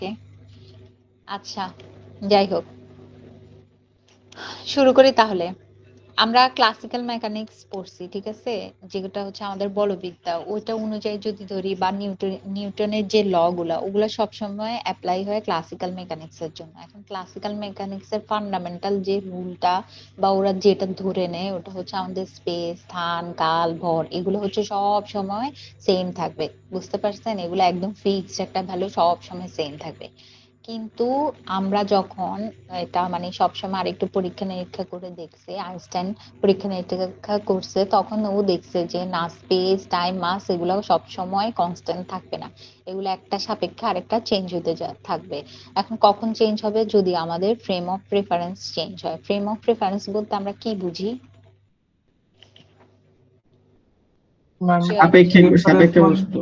ওকে, আচ্ছা, যাই হোক, শুরু করি তাহলে। আমরা ক্লাসিক্যাল মেকানিক্স পড়ছি, ঠিক আছে? যেটা হচ্ছে আমাদের বলবিদ্যা, ওইটা অনুযায়ী যদি ধরি বা নিউটনের যে ল গুলা, ওগুলা সবসময় অ্যাপ্লাই হয় ক্লাসিক্যাল মেকানিক্স এর জন্য। এখন ক্লাসিক্যাল মেকানিক্স এর ফান্ডামেন্টাল যে রুলটা বা ওরা যেটা ধরে নেয়, ওটা হচ্ছে আমাদের স্পেস, স্থান, কাল, ভর, এগুলো হচ্ছে সব সময় সেম থাকবে। বুঝতে পারছেন? এগুলো একদম ফিক্সড একটা ভ্যালু, সব সময় সেম থাকবে। কিন্তু আমরা যখন এটা মানে সবসময় আরেকটু পরীক্ষা নিরীক্ষা করে দেখছে, আইনস্টাইন পরীক্ষা নিরীক্ষা করছে, তখন ও দেখছে যে না, স্পেস, টাইম, মাস এগুলো সব সময় কনস্ট্যান্ট থাকবে না। এগুলো একটা সাপেক্ষে আরেকটা চেঞ্জ হতে থাকবে। এখন কখন চেঞ্জ হবে? যদি আমাদের ফ্রেম অফ রেফারেন্স চেঞ্জ হয়। ফ্রেম অফ রেফারেন্স বলতে আমরা কি বুঝি? মানে সাপেক্ষে রেফারেন্স সাপেক্ষে মানে বস্তু।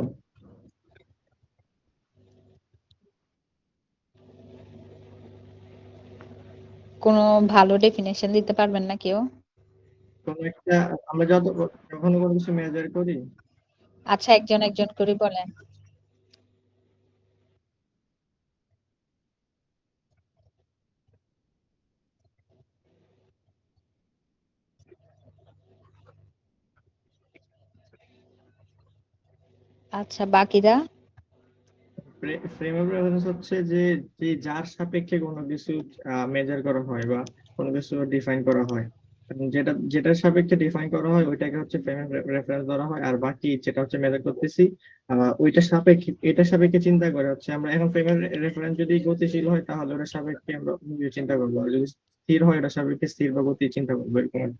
কোনো ভালো ডেফিনেশন দিতে পারবেন না কেউ? কোন একটা, আমরা যখন কোনো কিছু মেজার করি, আচ্ছা, একজন একজন করে বলেন। আচ্ছা, বাকিরা? ফ্রেম অফ রেফারেন্স হচ্ছে যে যে যার সাপেক্ষে কোনো কিছু মেজার করা হয় বা কোনো কিছু ডিফাইন করা হয়। এবং যেটার সাপেক্ষে ডিফাইন করা হয় ওইটাকে হচ্ছে ফ্রেম অফ রেফারেন্স ধরা হয়। আর বাকি যেটা হচ্ছে মেজার করতেছি, এটা সাপেক্ষে চিন্তা করে হচ্ছে আমরা এখন ফ্রেম অফ রেফারেন্স যদি গতিশীল হয় তাহলে ওটা সাপেক্ষে আমরা চিন্তা করবো, আর যদি স্থির হয় এটা সাপেক্ষে স্থির বা গতি চিন্তা করবো, এরকম।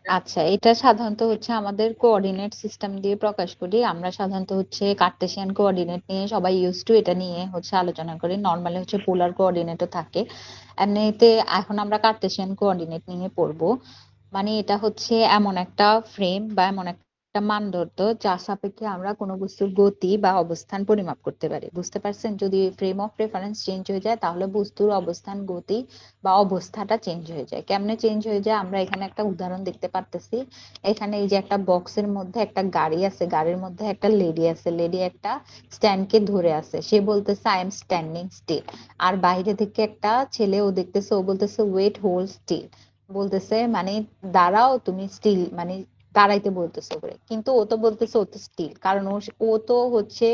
আচ্ছা, এটা সাধারণত হচ্ছে আমাদের কোঅর্ডিনেট সিস্টেম দিয়ে প্রকাশ করি। আমরা সাধারণত হচ্ছে কার্টেসিয়ান কোঅর্ডিনেট নিয়ে সবাই ইউজ টু, এটা নিয়ে হচ্ছে আলোচনা করি। নর্মালি হচ্ছে পোলার কোঅর্ডিনেটও থাকে এমনিতে। এখন আমরা কার্টেসিয়ান কোঅর্ডিনেট নিয়ে পড়বো। মানে এটা হচ্ছে এমন একটা ফ্রেম বা এমন একটা মানদণ্ড যার সাপেক্ষে আমরা কোনো বস্তুর গতি বা অবস্থান পরিমাপ করতে পারি। বুঝতে পারছেন? যদি ফ্রেম অফ রেফারেন্স চেঞ্জ হয়ে যায় তাহলে বস্তুর অবস্থান, গতি বা অবস্থাটা চেঞ্জ হয়ে যায়। কেমনে চেঞ্জ হয়ে যায়? আমরা এখানে একটা উদাহরণ দেখতে পারতেছি। এখানে এই যে একটা বক্সের মধ্যে একটা গাড়ি আছে, গাড়ির মধ্যে একটা লেডি আছে, লেডি একটা স্ট্যান্ডকে ধরে আছে, সে বলতেছে আই এম স্ট্যান্ডিং স্টিল। আর বাইরে থেকে একটা ছেলে, ও দেখতেছে, ও বলতেছে ওয়েট, হোল্ড স্টিল। বলতেছে মানে দাঁড়াও, তুমি স্টিল, মানে দাঁড়াইতে বলতেছে করে। কিন্তু ও তো বলতেছে ও তো স্টিল, কারণ ও তো হচ্ছে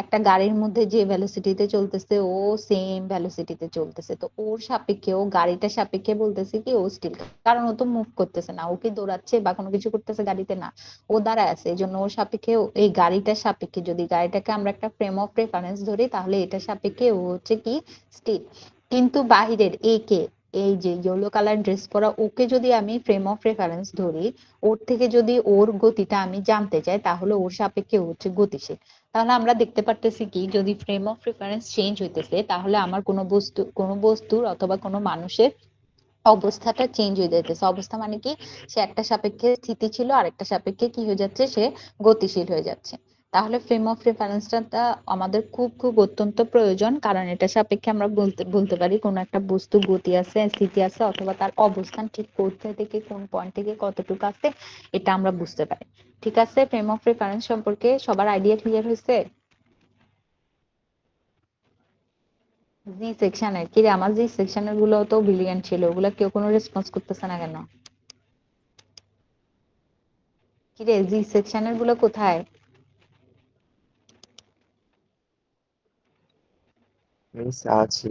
একটা গাড়ির মধ্যে যে ভেলোসিটিতে চলতেছে, ও সেম ভেলোসিটিতে চলতেছে। তো ওর সাপেক্ষে, ও গাড়িটার সাপেক্ষে বলতেছে কি ও স্টিল, কারণ ও তো মুভ করতেছে না, ও কি দৌড়াচ্ছে বা কোনো কিছু করতেছে গাড়িতে? না, ও দাঁড়ায় আছে। এই জন্য ওর সাপেক্ষে, এই গাড়িটার সাপেক্ষে, যদি গাড়িটাকে আমরা একটা ফ্রেম অফ রেফারেন্স ধরি, তাহলে এটার সাপেক্ষে ও হচ্ছে কি স্টিল। কিন্তু বাহিরের একে, এই যে ইয়েলো কালার ড্রেস পরা ওকে যদি আমি ফ্রেম অফ রেফারেন্স ধরি, ওর থেকে যদি ওর গতিটা আমি জানতে চাই, তাহলে ওর সাপেক্ষে ও হচ্ছে গতিশীল। তাহলে আমরা দেখতে পারতেছি কি, যদি ফ্রেম অফ রেফারেন্স চেঞ্জ হইতেছে, তাহলে আমার কোনো বস্তুর অথবা কোনো মানুষের অবস্থাটা চেঞ্জ হয়ে যাইতেছে। অবস্থা মানে কি, সে একটা সাপেক্ষে স্থিতি ছিল, আরেকটা সাপেক্ষে কি হয়ে যাচ্ছে, সে গতিশীল হয়ে যাচ্ছে। তাহলে ফ্রেম অফ রেফারেন্সটা আমাদের খুব খুব অত্যন্ত প্রয়োজন, কারণ এটা সাপেক্ষে আমরা বলতে বলতে পারি কোন একটা বস্তু গতি আছে, স্থিতি আছে, অথবা তার অবস্থান ঠিক কোথা থেকে কোন পয়েন্ট থেকে কতটুকু আছে, এটা আমরা বুঝতে পারি। ঠিক আছে? ফ্রেম অফ রেফারেন্স সম্পর্কে সবার আইডিয়া ক্লিয়ার হয়েছে? জি সেকশনের কি রে? আমার জি সেকশনের গুলো তো ব্রিলিয়ান্ট ছিল, ওগুলা কেউ কোনো রেসপন্স করতেছে না কেন? কিরে, জি সেকশনের গুলো কোথায়? মিস আছি।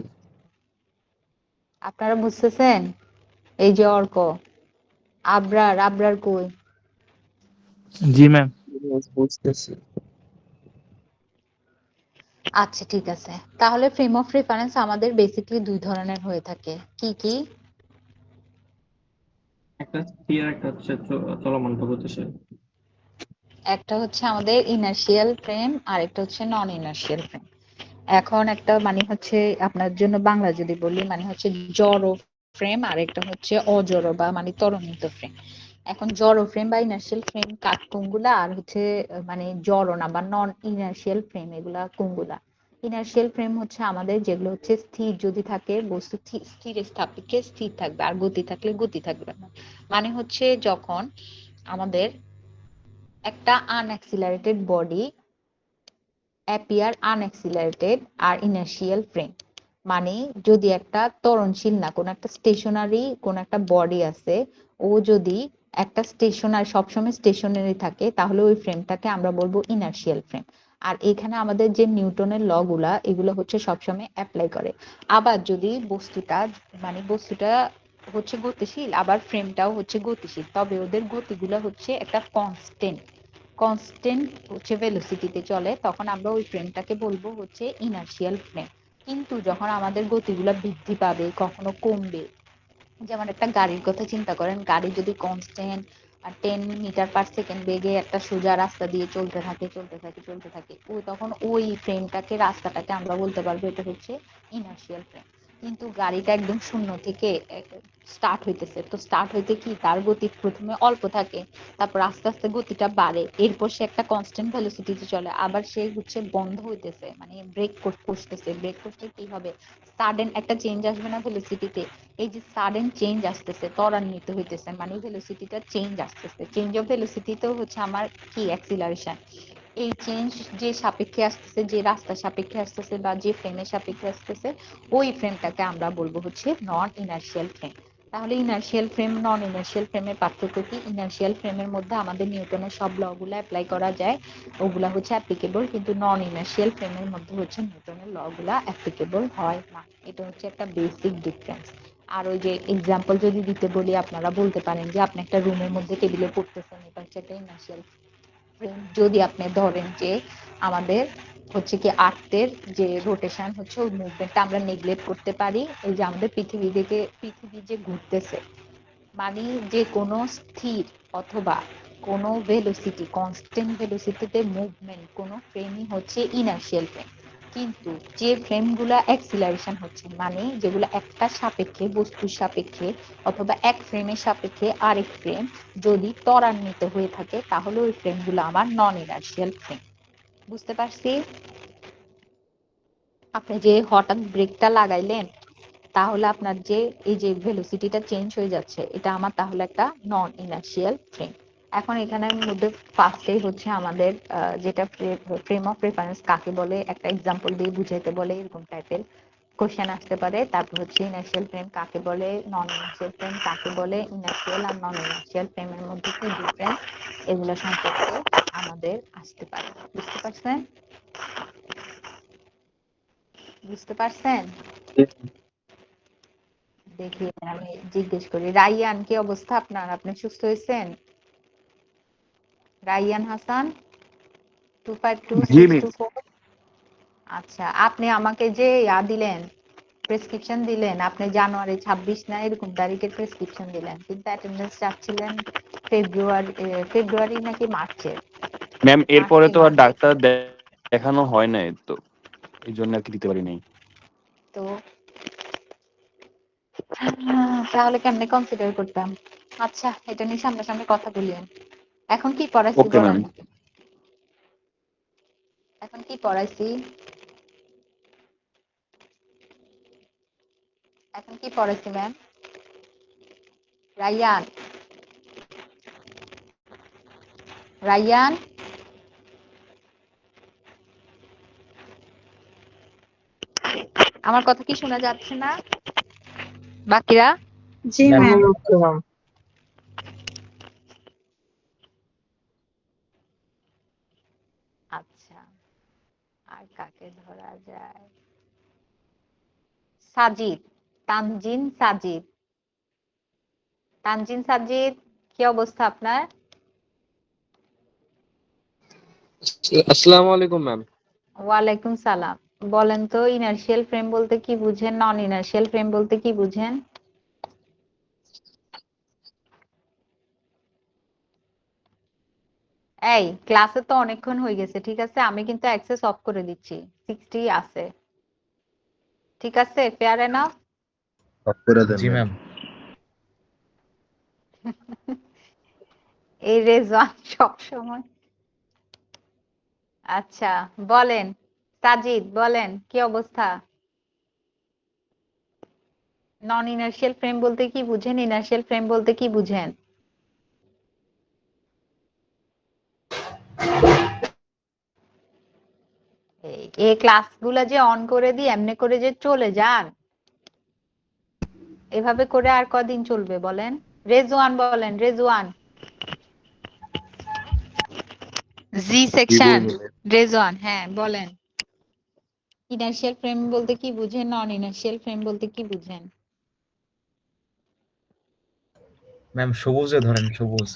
আপনারা বুঝতেছেন? এই যে অর্ক, আবরার, আবরার কই? জি ম্যাম। মিস বুঝতেছি। আচ্ছা, ঠিক আছে। তাহলে ফ্রেম অফ রেফারেন্স আমাদের বেসিক্যালি দুই ধরনের হয়ে থাকে। কি কি? একটা স্থির, একটা হচ্ছে চলমান বা গতিশীল। একটা হচ্ছে আমাদের ইনার্শিয়াল ফ্রেম, আর একটা হচ্ছে নন ইনার্শিয়াল ফ্রেম। এখন একটা মানে হচ্ছে আপনার জন্য বাংলা যদি বলি, মানে হচ্ছে জড় ফ্রেম, আর একটা হচ্ছে অজড় বা মানে ত্বরণিত ফ্রেম। এখন জড় ফ্রেম বা ইনার্শিয়াল ফ্রেম কোনগুলা, আর হচ্ছে মানে জড় না বা নন ইনার্শিয়াল ফ্রেম এগুলা কোনগুলা? ইনার্শিয়াল ফ্রেম হচ্ছে আমাদের যেগুলো হচ্ছে স্থির যদি থাকে, বস্তু স্থির সাপেক্ষে স্থির থাকবে, আর গতি থাকলে গতি থাকবে না। মানে হচ্ছে যখন আমাদের একটা আনঅ্যাক্সিলারেটেড বডি অ্যাপিয়ার আনএক্সিলারেটেড আর ইনার্শিয়াল ফ্রেম। মানে যদি একটা ত্বরণশীল না, কোন একটা স্টেশনারি কোন একটা বডি আছে, ও যদি একটা স্টেশনারি সবসময় স্টেশনারি থাকে, তাহলে ওই ফ্রেমটাকে আমরা বলবো ইনার্শিয়াল ফ্রেম। আর এখানে আমাদের যে নিউটনের ল গুলা, এগুলো হচ্ছে সবসময় অ্যাপ্লাই করে। আবার যদি বস্তুটা হচ্ছে গতিশীল, আবার ফ্রেমটাও হচ্ছে গতিশীল, তবে ওদের গতিগুলো হচ্ছে একটা কনস্ট্যান্ট কনস্ট্যান্ট হচ্ছে ভেলোসিটিতে চলে, তখন আমরা ওই ফ্রেমটাকে বলবো হচ্ছে ইনার্শিয়াল ফ্রেম। কিন্তু যখন আমাদের গতিগুলো বৃদ্ধি পাবে, কখনো কমবে, যেমন একটা গাড়ির কথা চিন্তা করেন, গাড়ি যদি কনস্ট্যান্ট 10 মিটার/সেকেন্ড বেগে একটা সোজা রাস্তা দিয়ে চলতে থাকে, ও তখন ওই ফ্রেমটাকে, রাস্তাটাকে আমরা বলতে পারবো এটা হচ্ছে ইনার্শিয়াল ফ্রেম। কিন্তু গাড়িটা একদম শূন্য থেকে স্টার্ট হইতেছে, তো স্টার্ট হইতে কি তার গতি প্রথমে অল্প থাকে, তারপর আস্তে আস্তে গতিটা বাড়ে, এরপর সে একটা কনস্ট্যান্ট ভেলোসিটিতে চলে, আবার সে হচ্ছে বন্ধ হইতেছে, মানে ব্রেক করতে কি হবে, সাডেন একটা চেঞ্জ আসবে না ভেলোসিটিতে। এই যে সাডেন চেঞ্জ আসতেছে, ত্বরান্বিত হইতেছে, মানে ভেলোসিটিটা চেঞ্জ আসতেছে, চেঞ্জ অফ ভেলোসিটিতেও হচ্ছে আমার কি অ্যাক্সিলারেশন। এই চেঞ্জ যে সাপেক্ষে আসতেছে, যে রাস্তার সাপেক্ষে আসতেছে বা যে ফ্রেমের সাপেক্ষে আসতেছে, ওই ফ্রেমটাকে আমরা বলবো হচ্ছে নন ইনার্শিয়াল ফ্রেম। তাহলে ইনার্শিয়াল ফ্রেম নন ইনার্শিয়াল ফ্রেমের পার্থক্য কি? ইনার্শিয়াল ফ্রেমের মধ্যে আমাদের নিউটনের সব ল গুলো অ্যাপ্লাই করা যায়, ওগুলা হচ্ছে অ্যাপ্লিকেবল, কিন্তু নন ইনার্শিয়াল ফ্রেমের মধ্যে হচ্ছে নিউটনের ল গুলা অ্যাপ্লিকেবল হয় না। এটা হচ্ছে একটা বেসিক ডিফারেন্স। আর ওই যে এক্সাম্পল যদি দিতে বলি, আপনারা বলতে পারেন যে আপনি একটা রুমের মধ্যে টেবিলে পড়তেছেন, এটা হচ্ছে একটা ইনার্শিয়াল ফ্রেম। যদি আপনি ধরেন যে আমাদের হচ্ছে কি আর্থের যে রোটেশন হচ্ছে, ওই মুভমেন্টটা আমরা নেগলেক্ট করতে পারি, এই যে আমাদের পৃথিবী যে ঘুরতেছে, মানে যে কোনো স্থির অথবা কোনো ভেলোসিটি, কনস্ট্যান্ট ভেলোসিটিতে মুভমেন্ট কোনো ফ্রেমই হচ্ছে ইনার্শিয়াল ফ্রেম। কিন্তু যে ফ্রেমগুলা অ্যাক্সিলারেশন হচ্ছে, মানে যেগুলো একটা সাপেক্ষে, বস্তুর সাপেক্ষে অথবা এক ফ্রেমের সাপেক্ষে আরেক ফ্রেম যদি ত্বরান্বিত হয়ে থাকে, তাহলে ওই ফ্রেমগুলো আমার নন ইনার্শিয়াল ফ্রেম। বুঝতে পারছি? আপনি যে হঠাৎ ব্রেকটা লাগাইলেন, তাহলে আপনার যে এই যে ভেলোসিটিটা চেঞ্জ হয়ে যাচ্ছে, এটা আমার তাহলে একটা নন ইনার্শিয়াল ফ্রেম। এখন এখানের মধ্যে ফার্স্টেই হচ্ছে আমাদের যেটা ফ্রেম অফ রেফারেন্স কাকে বলে একটা এক্সাম্পল দিয়ে বুঝাইতে বলে, এরকম টাইপের কোশ্চেন আসতে পারে। তারপর হচ্ছে ইনার্শিয়াল ফ্রেম কাকে বলে, নন ইনার্শিয়াল ফ্রেম কাকে বলে, ইনার্শিয়াল আর নন ইনার্শিয়াল ফ্রেমের মধ্যে কি ডিফারেন্স, এগুলো সম্পর্কে আমাদের আসতে পারে। বুঝতে পারছেন? দেখি আমি জিজ্ঞেস করি, রাইয়ান কি অবস্থা আপনার? আপনি সুস্থ হয়েছেন? রাইয়ান হাসান, জি মিস। 252624। আচ্ছা, আপনি আমাকে যে দিলেন, প্রেসক্রিপশন দিলেন, আপনি জানুয়ারি 26 না এরকম তারিখের প্রেসক্রিপশন দিলেন, কিন্তু অ্যাটেন্ডেন্স চাচ্ছিলেন ফেব্রুয়ারি নাকি মার্চের। ম্যাম এরপরে তো আর মার্চে ডাক্তার দেখানো হয় নাই, তো এই জন্য আর কি দিতে পারি নাই। তো তাহলে কেমনে কনসিডার করতাম? আচ্ছা, এটা নিয়ে সামনাসামনি কথা বলিয়েন। এখন কি পড়াইছি ওকে ম্যাম। বলেন? এখন কি পড়াইছি? এখন কি পড়াইছি ম্যাম? রাইয়ান, রাইয়ান, আমার কথা কি শোনা যাচ্ছে না বাকিরা? জি ম্যাম। আচ্ছা, আর কাকে ধরা যায়? সাজিদ, তানজিন সাজিদ। তানজিন সাজিদ, কি অবস্থা আপনার? আসসালামু আলাইকুম ম্যাম। ওয়ালাইকুম সালাম। বলেন তো, ইনার্শিয়াল ফ্রেম বলতে কি বুঝেন, নন ইনার্শিয়াল ফ্রেম বলতে কি বুঝেন? এই ক্লাসে তো অনেকক্ষণ হয়ে গেছে, ঠিক আছে? আমি কিন্তু অ্যাক্সেস অফ করে দিচ্ছি, 60 আছে, ঠিক আছে? Fair enough? অফ করে দেন জি ম্যাম। ম্যাম। এই রেজওয়ান সব সময়। আচ্ছা, বলেন সাজিদ, বলেন কি অবস্থা? নন ইনার্শিয়াল ফ্রেম বলতে কি বুঝেন, ইনার্শিয়াল ফ্রেম বলতে কি বুঝেন? এই ক্লাসগুলো যে অন করে দিই এমনি করে যে চলে যান, এভাবে করে আর কদিন চলবে বলেন? রেজওয়ান বলেন, রেজওয়ান। জি কি সেকশন, বলবো ম্যাম? রেজওয়ান, হ্যাঁ বলেন। ইনার্শিয়াল ফ্রেম বলতে কি বুঝেন, নন ইনার্শিয়াল ফ্রেম বলতে কি বুঝেন? ম্যাম সবুজে ধরেন, সবুজ।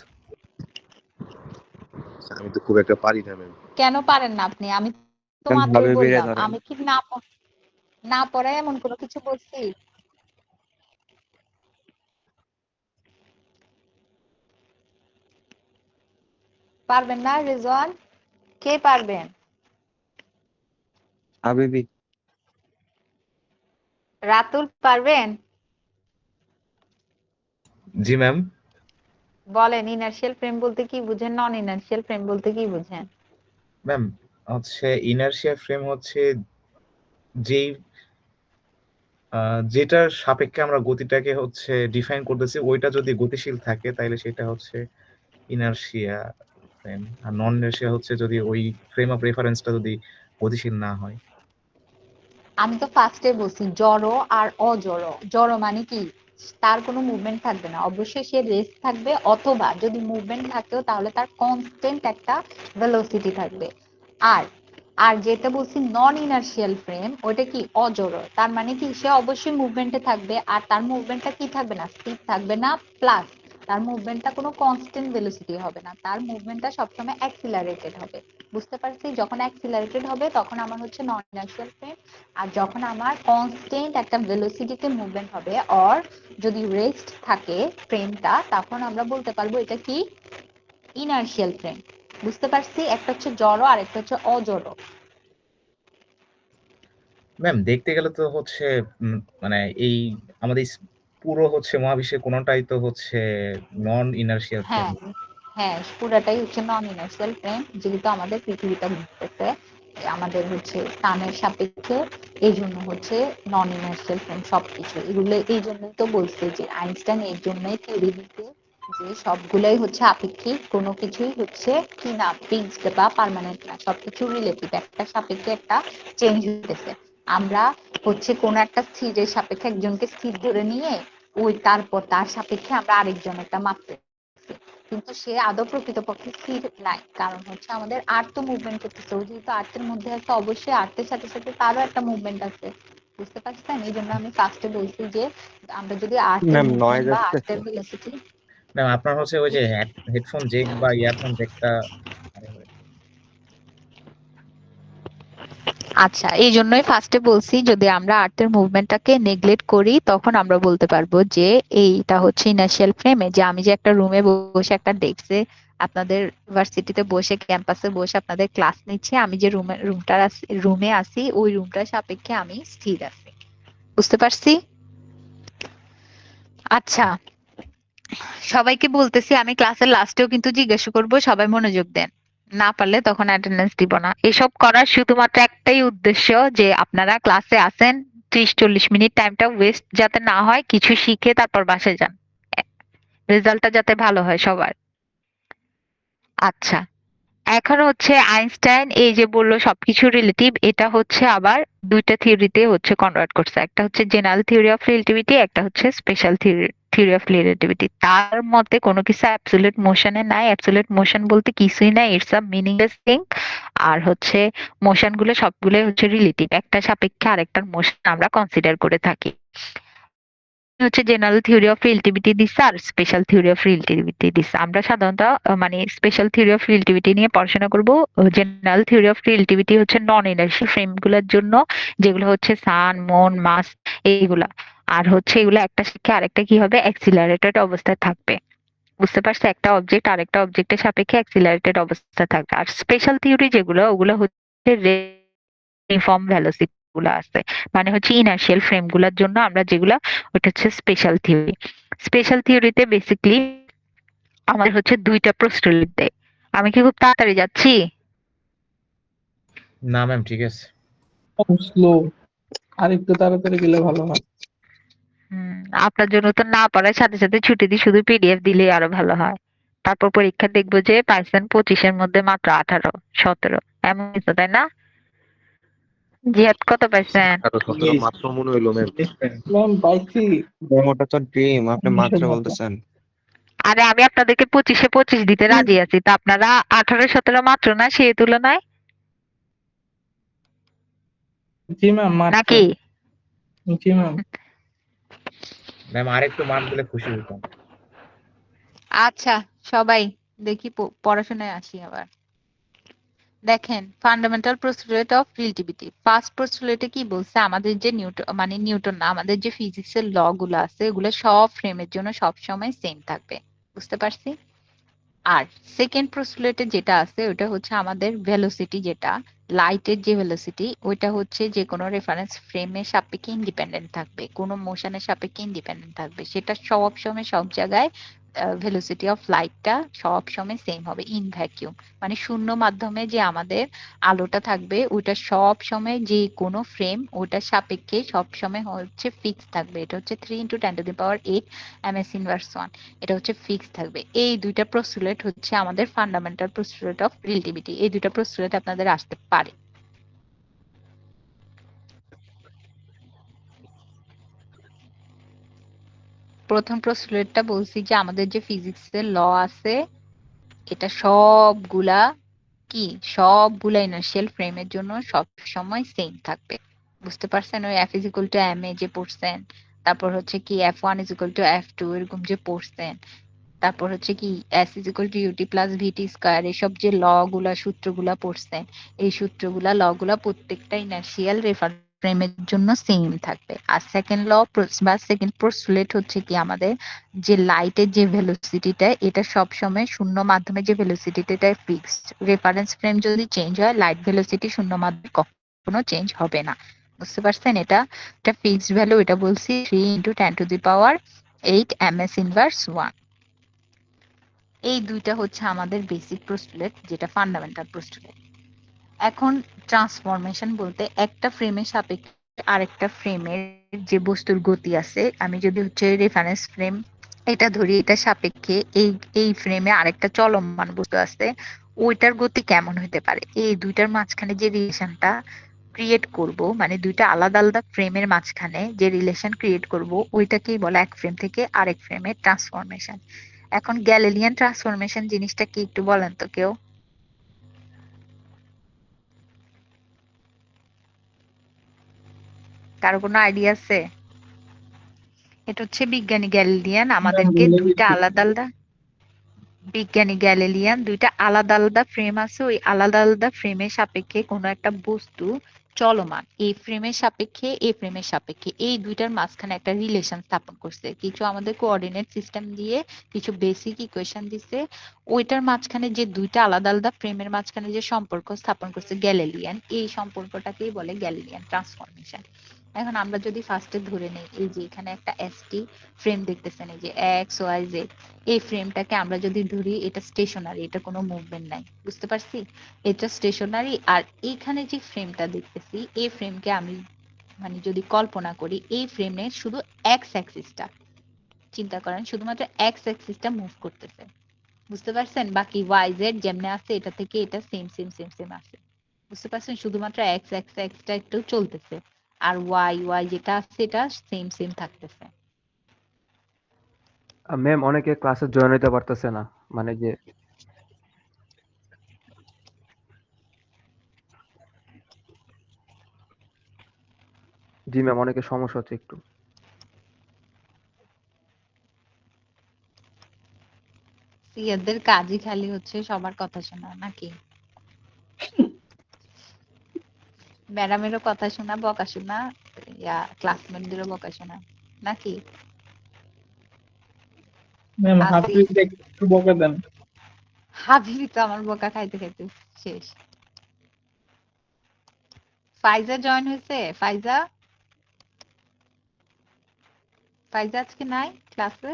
আমি তো খুব একটা পারি না ম্যাম। কেন পারেন না আপনি? আমি তো ম্যাম মাত্রই ভাবে বেড়ে বললাম, ধরেন। আমি কি না পড়ায় এমন কোনো কিছু বলছি? পারবেন না রেজওয়ান? কে পারবেন? হাবিবি। রাতুল পারবেন? জি ম্যাম। বলেন ইনার্শিয়াল ফ্রেম বলতে কি বুঝেন, নন ইনার্শিয়াল ফ্রেম বলতে কি বুঝেন? ম্যাম হচ্ছে ইনার্শিয়া ফ্রেম হচ্ছে যেই যেটার সাপেক্ষে আমরা গতিটাকে হচ্ছে ডিফাইন করতেছি, ওইটা যদি গতিশীল থাকে তাহলে সেটা হচ্ছে ইনার্শিয়া ফ্রেম। আর নন ইনার্শিয়া হচ্ছে যদি ওই ফ্রেম অফ রেফারেন্সটা যদি গতিশীল না হয়। আমি তো ফার্স্টে বলছি জড় আর অজড়। জড় মানে কি? তার কোনো মুভমেন্ট থাকবে না, অবশ্যই সে রেস্ট থাকবে, অথবা যদি মুভমেন্ট থাকেও তাহলে তার কনস্ট্যান্ট একটা ভেলোসিটি থাকবে। আর আর যেটা বলছি নন ইনার্শিয়াল ফ্রেম, ওইটা কি? অজড়। তার মানে কি? সে অবশ্যই মুভমেন্টে থাকবে, আর তার মুভমেন্টটা কি থাকবে না? স্থির থাকবে না, প্লাস তার মুভমেন্টটা কোনো কনস্ট্যান্ট ভেলোসিটি হবে না, তার মুভমেন্টটা সবসময় অ্যাক্সিলারেটেড হবে। বুঝতে পারছি? যখন অ্যাক্সিলারেটেড হবে তখন আমার হচ্ছে নন ইনার্শিয়াল ফ্রেম। আর যখন আমার কনস্ট্যান্ট একটা ভেলোসিটিতে মুভমেন্ট হবে, অর যদি রেস্ট থাকে ফ্রেমটা, তখন আমরা বলতে পারবো এটা কি? Inertial frame. বুঝতে পারছি? একটা হচ্ছে জড় আর একটা হচ্ছে অজড়। ম্যাম দেখতে গেলে তো হচ্ছে মানে এই আমাদের পুরো হচ্ছে মহাবিশ্বের কোনোটাই তো হচ্ছে নন ইনার্শিয়াল ফ্রেম। হ্যাঁ, হ্যাঁ, পুরাটাই হচ্ছে নন ইনার্শিয়াল ফ্রেম, যেহেতু আমাদের পৃথিবীটা ঘুরতেছে আমাদের হচ্ছে টানের সাপেক্ষে, এই জন্য হচ্ছে নন ইনার্শিয়াল ফ্রেম সবকিছু। এগুলো এই জন্যই তো বলছে যে আইনস্টাইন এর জন্যই থিওরি দিতে যে সবগুলাই হচ্ছে আপেক্ষিক, কোনো কিছুই হচ্ছে কি না, ফিক্সড বা পার্মানেন্ট না, সবকিছু রিলেটিভ, একটা সাপেক্ষে একটা চেঞ্জ হতেছে। আমরা হচ্ছে কোন একটা স্থিরের সাপেক্ষে একজনকে স্থির ধরে নিয়ে ওই তারপর তার সাপেক্ষে আমরা আরেকজন একটা মাপতে, কিন্তু সে আদৌ প্রকৃতপক্ষে স্থির নাই, কারণ হচ্ছে আমাদের আর্থ তো মুভমেন্ট করতেছে, ও যেহেতু আর্থের মধ্যে আছে অবশ্যই আর্থের সাথে সাথে তারও একটা মুভমেন্ট আছে। বুঝতে পারছেন? এই জন্য আমি ফার্স্টে বলছি যে আমরা যদি আর্থের ম্যাম মুভমেন্ট নয়েজ বা আসতেছে। আর্থের ভেলোসিটি। ম্যাম আপনার হচ্ছে ওই যে হেডফোন জেক বা ইয়ারফোন জেকটা। আচ্ছা, এই জন্যই ফার্স্টে বলছি যদি আমরা আর্থের মুভমেন্টটাকে নেগলেক্ট করি তখন আমরা বলতে পারবো যে এইটা হচ্ছে ইনার্শিয়াল ফ্রেমে, যে আমি যে একটা রুমে বসে একটা ডেস্কে আপনাদের ইউনিভার্সিটিতে বসে ক্যাম্পাসে বসে আপনাদের ক্লাস নিচ্ছি, আমি যে রুমে আছি ওই রুমটার সাপেক্ষে আমি স্থির আছি। বুঝতে পারছি? আচ্ছা, সবাইকে বলতেছি আমি ক্লাসের লাস্টেও কিন্তু জিজ্ঞাসা করব, সবাই মনোযোগ দেন। না পারলে তখন অ্যাটেন্ডেন্স দিব না। এসব করার শুধুমাত্র একটাই উদ্দেশ্য, যে আপনারা ক্লাসে আসেন, 30-40 মিনিট টাইমটা ওয়েস্ট যাতে না হয়, কিছু শিখে তারপর বাসায় যান, রেজাল্টটা যাতে ভালো হয় সবার। আচ্ছা, এখন হচ্ছে আইনস্টাইন এই যে বললো সবকিছু রিলেটিভ, এটা হচ্ছে আবার দুইটা থিওরিতে হচ্ছে কনভার্ট করছে, একটা হচ্ছে জেনারেল থিওরি অফ রিলেটিভিটি, একটা হচ্ছে স্পেশাল থিওরি অফ রিলেটিভিটি। তার মতে কোনো কিছু অ্যাবসলিউট মোশনে নাই, অ্যাবসলিউট মোশন বলতে কিছুই নাই, ইটস আ মিনিংলেস থিং। আর হচ্ছে মোশন গুলো সবগুলোই হচ্ছে রিলেটিভ, একটা সাপেক্ষে আরেকটার মোশন আমরা কনসিডার করে থাকি। হচ্ছে জেনারেল থিওরি অফ রিলেটিভিটি দিচ্ছে আর স্পেশাল থিওরি অফ রিলেটিভিটি দিচ্ছে। আমরা সাধারণত মানে স্পেশাল থিওরি অফ রিলেটিভিটি নিয়ে পড়াশোনা করব। জেনারেল থিওরি অফ রিলেটিভিটি হচ্ছে নন ইনার্শিয়াল ফ্রেম গুলোর জন্য, যেগুলো হচ্ছে সান, মুন, মাস, এইগুলা। আর হচ্ছে এগুলো একটা সাথে আরেকটা কি হবে, অ্যাক্সিলারেটেড অবস্থায় থাকবে। বুঝতে পারছো? একটা অবজেক্ট আরেকটা অবজেক্টের সাপেক্ষে অ্যাক্সিলারেটেড অবস্থায় থাকবে। আর স্পেশাল থিওরি যেগুলো, ওগুলো হচ্ছে ইউনিফর্ম ভেলোসিটি গুলো আছে, মানে হচ্ছে ইনার্শিয়াল ফ্রেম গুলার জন্য আমরা যেগুলা, ওটা হচ্ছে স্পেশাল থিওরি। স্পেশাল থিওরিতে বেসিকলি আমাদের হচ্ছে দুইটা প্রশ্ন লিখতে। আমি কি খুব তাড়াতাড়ি যাচ্ছি? না ম্যাম ঠিক আছে। স্লো, আর একটু তাড়াতাড়ি গেলে ভালো হয়। হুম, আপনার জন্য তো না পারার সাথে সাথে ছুটি দিয়ে শুধু পিডিএফ দিলেই আরো ভালো হয়। তারপর পরীক্ষা দেখবো যে পাইছেন 25-এর মধ্যে মাত্র 18-17, এমনই তো, তাই না? জিহাদ কত পাইছেন? 18-17 মাত্র মনে হইলো ম্যাম। ম্যাম পাইছি ওটা তো ড্রিম, আপনি মাত্র 19 মতো। বলতেছেন। আরে আমি আপনাদেরকে 25-এ 25 দিতে রাজি আছি, তা আপনারা 18-17 মাত্র না সেই তুলনায়, জি ম্যাম মাত্র। নাকি? জি ম্যাম। ম্যাম আরেকটু মার্ক দিলে খুশি হইতাম। আচ্ছা, সবাই দেখি পড়াশোনায় আসি আবার। দেখেন, ফান্ডামেন্টাল পোস্টুলেট অফ রিলেটিভিটি। ফার্স্ট পোস্টুলেটে কি বলছে, আমাদের যে নিউটন, মানে নিউটন না, আমাদের যে ফিজিক্সের ল গুলো আছে ওগুলো সব ফ্রেমের জন্য সব সময় সেম থাকবে। বুঝতে পারছি? আর সেকেন্ড পোস্টুলেটে যেটা আছে ওটা হচ্ছে আমাদের ভেলোসিটি, যেটা লাইটের যে ভেলোসিটি ওইটা হচ্ছে যে কোনো রেফারেন্স ফ্রেমের সাপেক্ষে ইন্ডিপেন্ডেন্ট থাকবে, কোনো মোশনের সাপেক্ষে ইন্ডিপেন্ডেন্ট থাকবে, সেটা সব সময় সব জায়গায় ভেলোসিটি অফ লাইটটা সব সময় সেম হবে ইন ভ্যাকিউম। মানে শূন্য মাধ্যমে যে আমাদের আলোটা থাকবে ওইটা সব সময় যে কোনো ফ্রেম ওটার সাপেক্ষে সব সময় হচ্ছে ফিক্স থাকবে। এটা হচ্ছে 3 × 10⁸ ms ইনভার্স 1। এটা হচ্ছে ফিক্স থাকবে। এই দুইটা পোস্টুলেট হচ্ছে আমাদের ফান্ডামেন্টাল পোস্টুলেট অফ রিলেটিভিটি। এই দুইটা পোস্টুলেট আপনাদের আসতে পারে। প্রথম পোস্টুলেটটা বলছি যে আমাদের যে ফিজিক্সের ল আছে এটা সবগুলা কি, সবগুলা ইনার্শিয়াল ফ্রেমের জন্য সব সময় সেম থাকবে। বুঝতে পারছেন? ওই F = ma যে পড়ছেন, তারপর হচ্ছে কি F1 = F2 এরকম যে পড়ছেন, তারপর হচ্ছে কি S = UT + VT স্কয়ার, এসব যে ল গুলা সূত্রগুলা পড়ছেন, এই সূত্রগুলা ল গুলা প্রত্যেকটা ইনার্শিয়াল রেফারেন্স ফ্রেমের জন্য সেম থাকবে। আর সেকেন্ড ল বা সেকেন্ড পোস্টুলেট হচ্ছে কি আমাদের যে লাইটের যে ভেলোসিটিটা এটা সব সময় শূন্য মাধ্যমে যে ভেলোসিটিটা এটা ফিক্সড। রেফারেন্স ফ্রেম যদি চেঞ্জ হয় লাইট ভেলোসিটি শূন্য মাধ্যমে কখনো চেঞ্জ হবে না। বুঝতে পারছেন? এটা এটা ফিক্সড ভ্যালু। এটা বলছি 3 × 10⁸ ms ইনভার্স 1। এই দুইটা হচ্ছে আমাদের বেসিক পোস্টুলেট, যেটা ফান্ডামেন্টাল পোস্টুলেট। এখন ট্রান্সফরমেশন বলতে একটা ফ্রেমের সাপেক্ষে আরেকটা ফ্রেমের যে বস্তুর গতি আছে, আমি যদি হচ্ছে রেফারেন্স ফ্রেম এটা ধরি, এটা সাপেক্ষে এই এই ফ্রেমে আরেকটা চলমান বস্তু আছে, ওইটার গতি কেমন হতে পারে, এই দুইটার মাঝখানে যে রিলেশনটা ক্রিয়েট করব, মানে দুইটা আলাদা আলাদা ফ্রেমের মাঝখানে যে রিলেশন ক্রিয়েট করব ওইটাকেই বলে এক ফ্রেম থেকে আরেক ফ্রেমের ট্রান্সফরমেশন। এখন গ্যালিলিয়ান ট্রান্সফরমেশন জিনিসটা কি একটু বলেন তো কেউ? কারো কোনো আইডিয়া আছে? এটা হচ্ছে বিজ্ঞানী গ্যালিলিয়ান ম্যাম আমাদেরকে ভুলে দুইটা গেছি। আলাদা আলাদা, বিজ্ঞানী গ্যালিলিয়ান দুইটা আলাদা আলাদা ফ্রেম আছে, ওই আলাদা আলাদা ফ্রেমের সাপেক্ষে কোনো একটা বস্তু চলমান, এই ফ্রেমের সাপেক্ষে এই ফ্রেমের সাপেক্ষে এই দুইটার মাঝখানে একটা রিলেশন স্থাপন করছে, কিছু আমাদের কোঅর্ডিনেট সিস্টেম দিয়ে কিছু বেসিক ইকুয়েশন দিছে, ওইটার মাঝখানে যে দুইটা আলাদা আলাদা ফ্রেমের মাঝখানে যে সম্পর্ক স্থাপন করছে গ্যালিলিয়ান, এই সম্পর্কটাকেই বলে গ্যালিলিয়ান ট্রান্সফরমেশন। এখন আমরা যদি ফার্স্টে ধরে নেই এই যে এখানে একটা এসটি ফ্রেম দেখতেছেন, এই যে XY Z, এই ফ্রেমটাকে আমরা যদি ধরি এটা স্টেশনারি, এটা কোনো মুভমেন্ট নাই। বুঝতে পারছি? এটা স্টেশনারি। আর এইখানে যে ফ্রেমটা দেখতেছি এই ফ্রেমকে আমি মানে যদি কল্পনা করি, এই ফ্রেমে শুধু এক্স অ্যাক্সিসটা চিন্তা করেন, শুধুমাত্র এক্স অ্যাক্সিসটা মুভ করতেছে। বুঝতে পারছেন? বাকি ওয়াই জেড যেমনে আছে এটা থেকে এটা সেম সেম সেম সেম আছে। বুঝতে পারছেন? শুধুমাত্র এক্স এক্স এক্সটা একটু চলতেছে, আর ওয়াই ওয়াই যেটা আছে এটা সেম সেম থাকতেছে। ম্যাম অনেকে ক্লাসে জয়েন হইতে পারতেছে না, মানে যে জি ম্যাম অনেকে সমস্যা হচ্ছে একটু। সিয়াদের কাজই খালি হচ্ছে সবার কথা শোনা নাকি? ম্যাডামেরও কথা শোনা, বকা শোনা, ক্লাসমেটদেরও বকা শোনা নাকি? ম্যাম আসিফ, হাফিজ একটু বকা দেন। হাবিবি তো আমার বকা খাইতে খাইতে শেষ। ফাইজা জয়েন হয়েছে? ফাইজা, ফাইজা আজকে নাই ক্লাসে?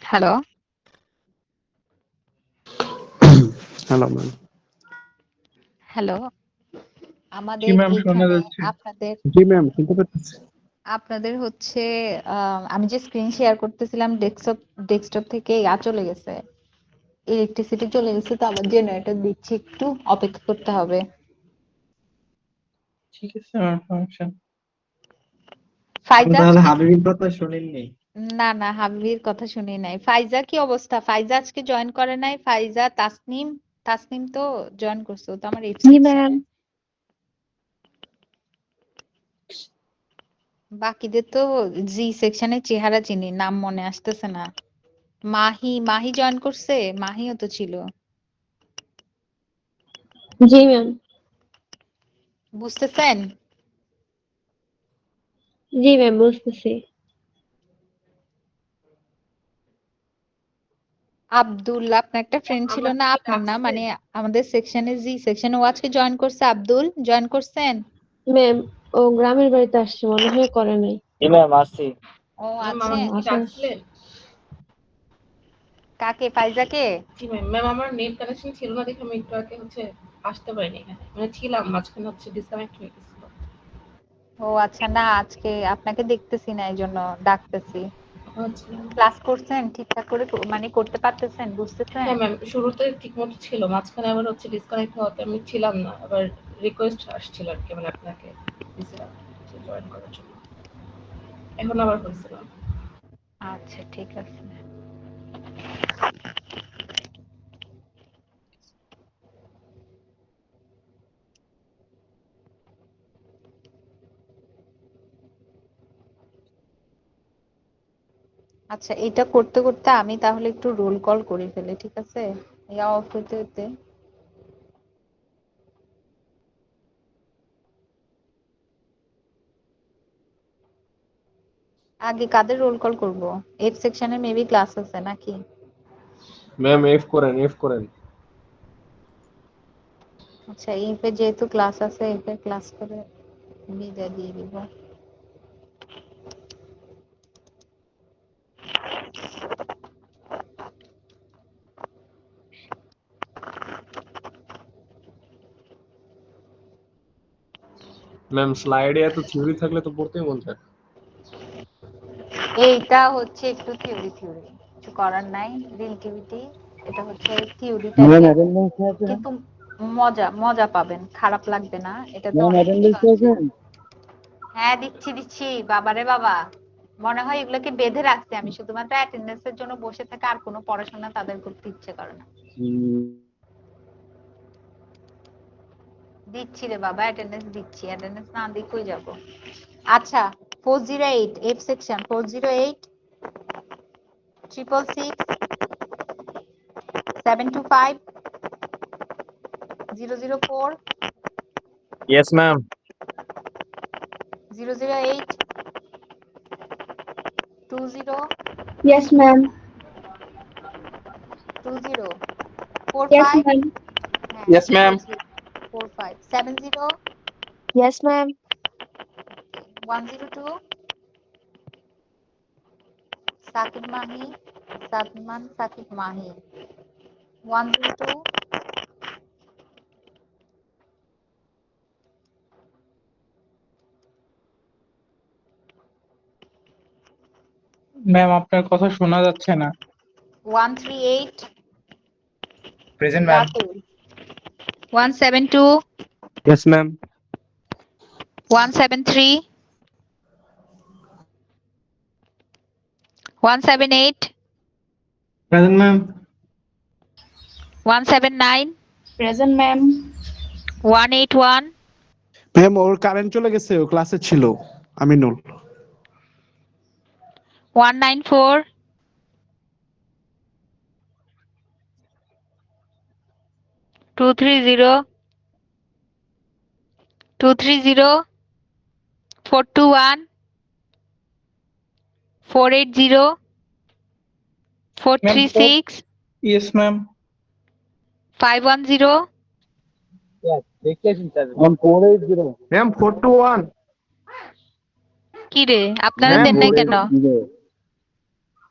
Hello, hello ma'am. হ্যালো, জি আমাদের ম্যাম, শোনা এইখানে যাচ্ছে। আপনাদের জি ম্যাম, শুনতে পাচ্ছি। আপনাদের হচ্ছে আমি যে স্ক্রিন শেয়ার করতেছিলাম ডেস্কটপ থেকে চলে গেছে, ইলেকট্রিসিটি চলে গেছে, তো আবার জেনারেটর দিচ্ছি, একটু অপেক্ষা করতে হবে। ঠিক আছে ম্যাম, সমস্যা নেই। ফাইজা তাহলে আজকে হাবিবির কথা শোনেননি? না না, হাবিবির কথা শুনি নাই। ফাইজা কি অবস্থা? ফাইজা আজকে জয়েন করে নাই? ফাইজা, তাসনিম, তাসনিম তো জয়েন করছে, ও তো আমার এফ জি ম্যাম। সেকশনে। বাকিদের তো জি সেকশনে চেহারা চিনি, নাম মনে আসতেছে না। মাহি, মাহি জয়েন করছে? মাহিও তো ছিল। জি ম্যাম। বুঝতেছেন? জি ম্যাম, বুঝতেছি। আব্দুল, আপনার একটা ফ্রেন্ড ছিল না? আপনার না, মানে আমাদের সেকশনে, জি সেকশনে, ও আজকে জয়েন করছে। আব্দুল, জয়েন করছেন? ম্যাম, ও গ্রামের বাড়িতে আসছে, মনে হয় করে নাই। ও আছেন। আসলে কাকে? ফাইজাকে? জি ম্যাম। ম্যাম, আমার নেট কানেকশন ছিল না দেখে আমি একটু আগে আসতে পারিনি এখানে, মানে ছিলাম, মাঝখানে ডিসকানেক্ট হয়ে গেছিল। ও আচ্ছা, না আজকে আপনাকে দেখতেছি না, এই জন্য ডাকতেছি। আচ্ছা ম্যাম। ক্লাস করছেন ঠিকঠাক করে? মানে করতে পারতেছেন? বুঝতেছেন? হ্যাঁ ম্যাম, শুরুতে ঠিকমতো ছিল, মাঝখানে আবার ডিসকানেক্ট হওয়াতে আমি ছিলাম না, আবার রিকোয়েস্ট আসছিল আর কি, মানে আপনাকে দিছিলাম জয়েন করার জন্য, এখন আবার হয়েছে ম্যাম। আচ্ছা, ঠিক আছে। আচ্ছা, এটা করতে করতে আমি তাহলে একটু রোল কল করে ফেলি, ঠিক আছে? ইয়া অফ হতে হতে। আগে কাদের রোল কল করব? এফ সেকশনে মেবি ক্লাস আছে নাকি? ম্যাম, এফ করেন, এফ করেন। আচ্ছা, এফ এ যেহেতু ক্লাস আছে, এফ এ ক্লাস করে বিদায় দিয়ে দিব। ম্যাম, স্লাইডে এত থিওরি থাকলে তো পড়তেই মন চায়। এইটা হচ্ছে একটু থিওরি থিওরি, কিছু করার নাই। রিলেটিভিটি, এটা হচ্ছে থিওরি টাইপের, কিন্তু মজা মজা পাবেন, খারাপ লাগবে না। এটাতে অনেক কিছু আছে। হ্যাঁ, দিচ্ছি দিচ্ছি, বাবারে বাবা। মনে হয় এগুলোকে বেঁধে রাখছি আমি শুধুমাত্র অ্যাটেন্ডেন্সের জন্য বসে থাকা, আর কোনো পড়াশোনা তাদের করতে ইচ্ছে করে না। দিচ্ছি রে বাবা, অ্যাটেন্ডেন্স দিচ্ছি, অ্যাটেন্ডেন্স না দিয়ে কই যাব। আচ্ছা, 408 F section, 408 666 725 004 yes ma'am. 008 20 yes ma'am. 20 yes 45, ma'am. হ্যাঁ yes ma'am. 45 70 yes ma'am. 102 Sakib Mahi, Sadman Sakib Mahi 102। Ma'am, আপনার কথা শোনা যাচ্ছে না। 138 present ma'am. Ratul 172 yes ma'am. 173 178 present ma'am. 179 present ma'am. 181 ma'am, ওর কারেন্ট চলে গেছে, ও ক্লাসে ছিল। Aminul. 194 230 421 480 ma'am, 436 yes ma'am. 510 ma'am, 421। কি রে, আপনারা ম্যাম দেন নাই কেন?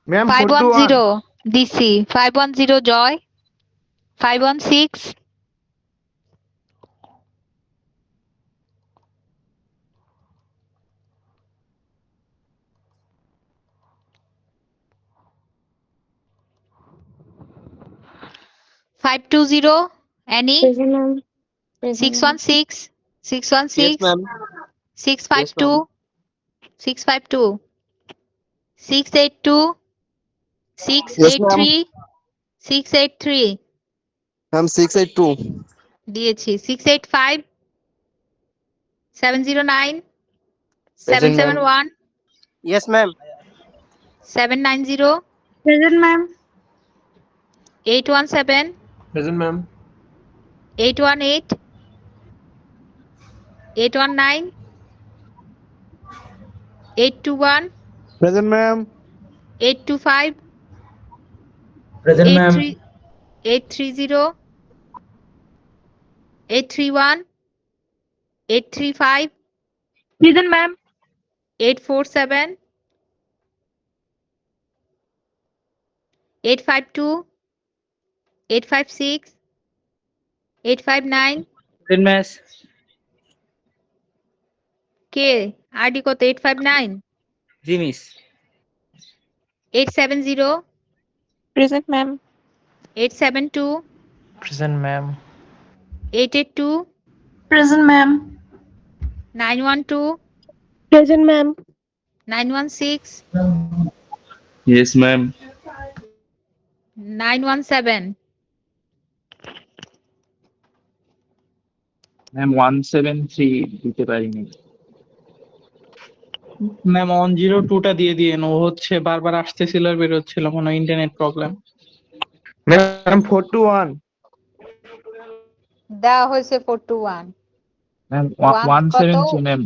ম্যাম 421। 510 দিছি, 510 জয়, 516. Five two zero. Any? Present, ma'am. Present, Six ma'am. one six. 616. 652. 652. 682. Yes, ma'am. 683. 683. Ma'am, 682. দিয়েছি 685 709 Present, ma'am. 771 Yes, ma'am. 790 Present, ma'am. 817 Present, ma'am. 818 819 821 Present, ma'am. 825 Present, ma'am. 83 830 831 835 Present, ma'am. 847 852 856 859 Present, miss. কে ID কত 859 জি, miss. 870 Present, ma'am. 872 Present, ma'am. 882 Present, ma'am. 912 Present, ma'am. 916 Yes, ma'am. 917 ma'am 173 দিতে পারিনি। Ma'am 102টা দিয়ে দিয়েন, ও হচ্ছে বারবার আসতেছিল আর বের হচ্ছিল, মনে হয় ইন্টারনেট প্রবলেম। ম্যাম 421। দেওয়া হয়েছে 421 ম্যাম ওয়ান কত 173 ম্যাম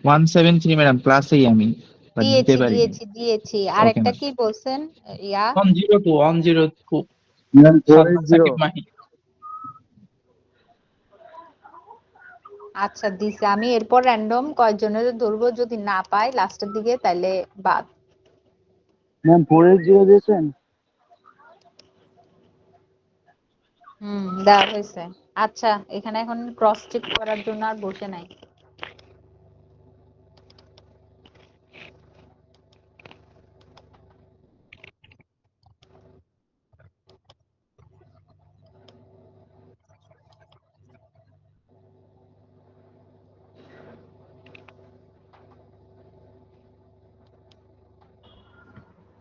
173 ম্যাডাম ক্লাসেই আমি বাট দিতে দিয়েছি পারিনি। দিয়েছি দিয়েছি ওকে আরেকটা ম্যাম। কি বলছেন ইয়া 102 ম্যাম সাদ্দাম সাকিব মাহি। আচ্ছা দিছে আমি এরপর র্যান্ডম কয়েকজনের ধরবো যদি না পাই লাস্টের দিকে তাইলে বাদ ম্যাম 480 দিয়েছেন? দেওয়া হয়েছে আচ্ছা এখানে এখন ক্রস চেক করার জন্য আর বসে নাই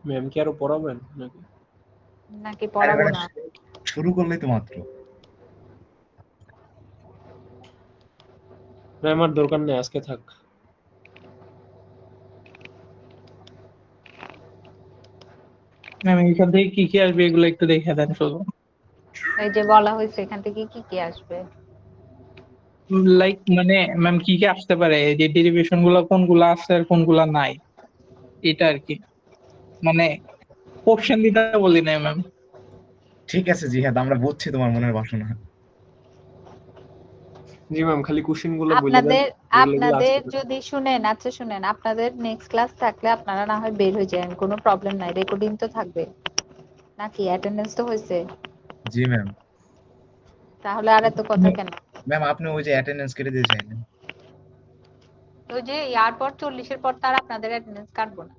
ম্যাম কি আরো পড়াবেন নাকি? নাকি পড়াবো না শুরু করলেই তো মাত্র। ম্যাম আর দরকার নেই, আজকে থাক। ম্যাম এখান থেকে কি কি আসবে এগুলো একটু দেখে দেন শুধু। এই যে বলা হয়েছে এখান থেকে কি কি আসবে লাইক মানে ম্যাম কি কি আসতে পারে, এই যে ডেরিভেশন গুলো কোনগুলো আছে আর কোনগুলো নাই, এটা আর কি। মানে অপশন দিতে বলি না ম্যাম। ঠিক আছে জিহাদ, আমরা বুঝছি তোমার মনের বাসনা। জি ম্যাম, খালি কোশ্চেন গুলো বলে দেন আপনাদের যেগুলো এগুলো আপনাদের আসতে পারে। যদি শুনেন আচ্ছা শুনেন আপনাদের নেক্সট ক্লাস থাকলে আপনারা না হয় বের হয়ে যান কোনো প্রবলেম নাই রেকর্ডিং তো থাকবে নাকি অ্যাটেন্ডেন্স তো হয়েছে জি ম্যাম। তাহলে আর এত কথা কেন ম্যাম আপনি ওই যে অ্যাটেন্ডেন্স কেটে দিতে চাইলেন। ওই যে ইয়ার পর 40-এর পর তার আপনাদের অ্যাটেন্ডেন্স কাটবো না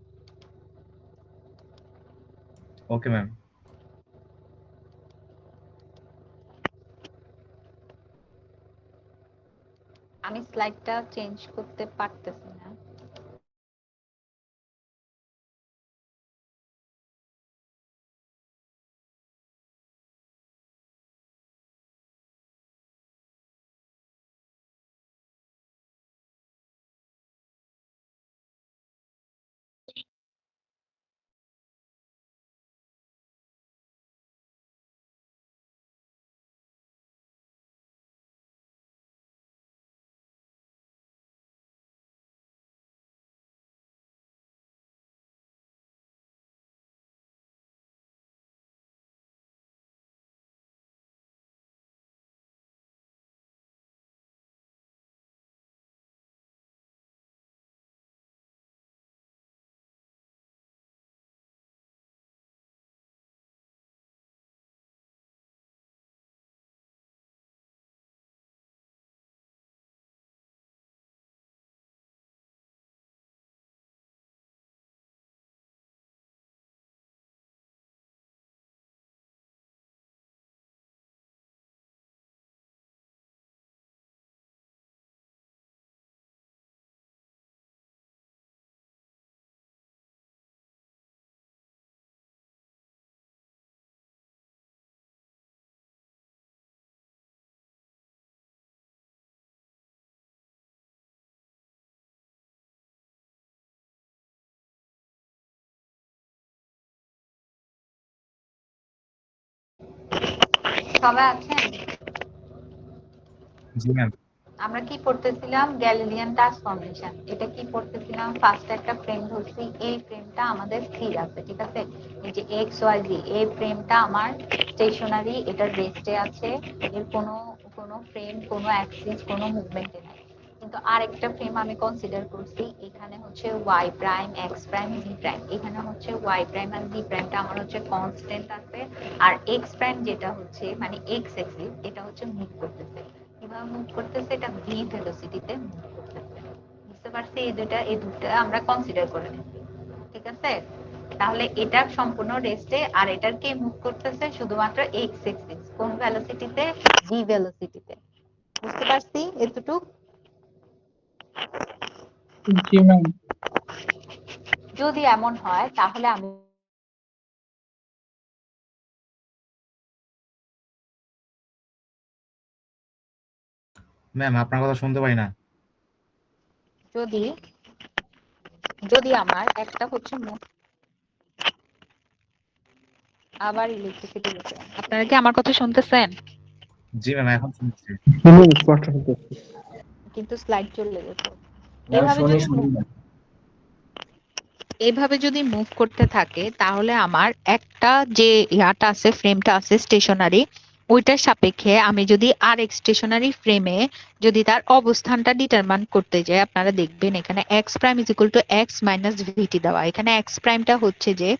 ওকে ম্যাম। আমি স্লাইডটা চেঞ্জ করতে পারতেছি না সবাই আছেন? জি ম্যাম। আমরা কি পড়তেছিলাম? Galilean transformation. এটা কি পড়তেছিলাম? ফার্স্ট একটা ফ্রেম ধরছি, এই ফ্রেমটা আমাদের স্থির আছে, ঠিক আছে? এই যে এক্স ওয়াই জি, এই ফ্রেমটা আমার স্টেশনারি, এটা রেস্টে আছে, এর কোনো ফ্রেম, কোনো অ্যাক্সিস, কোনো মুভমেন্টে নাই। কিন্তু আরেকটা ফ্রেম আমি কনসিডার করছি, এখানে হচ্ছে ওয়াই প্রাইম, এক্স প্রাইম, জি প্রাইম। এখানে হচ্ছে ওয়াই প্রাইম আর জি প্রাইমটা আমার হচ্ছে কনস্ট্যান্ট আছে, আর এক্স প্রাইম যেটা হচ্ছে মানে এক্স অ্যাক্সিস, এটা হচ্ছে মুভ করতেছে। কিভাবে মুভ করতেছে? এটা ভি ভেলোসিটিতে মুভ করতেছে। বুঝতে পারছি? এই দুটা আমরা কনসিডার করে নিচ্ছি, ঠিক আছে? তাহলে এটা সম্পূর্ণ রেস্টে, আর এটার কে মুভ করতেছে? শুধুমাত্র এক্স অ্যাক্সিস। কোন ভেলোসিটিতে? ভি ভেলোসিটিতে। বুঝতে পারছি এতটুকু? জি ম্যাম। যদি এমন হয় তাহলে আমি ম্যাম আপনার কথা শুনতে পাই না। যদি যদি আমার একটা হচ্ছে আবার ইলেকট্রিসিটি গেছে। আপনারা কি আমার কথা শুনতেছেন? জি ম্যাম এখন শুনছি। স্পষ্ট শুনতেছি। কিন্তু স্লাইড চলে গেছে। ম্যাম এভাবে যদি মুভ করতে থাকে তাহলে আমার একটা যে ইয়াটা আছে, ফ্রেমটা আছে স্টেশনারি, ওইটার সাপেক্ষে আমি যদি আর এক স্টেশনারি ফ্রেমে যদি তার অবস্থানটা ডিটারমাইন করতে যাই, আপনারা দেখবেন এখানে X prime is equal to X minus VT দেওয়া। এখানে এক্স প্রাইমটা হচ্ছে যে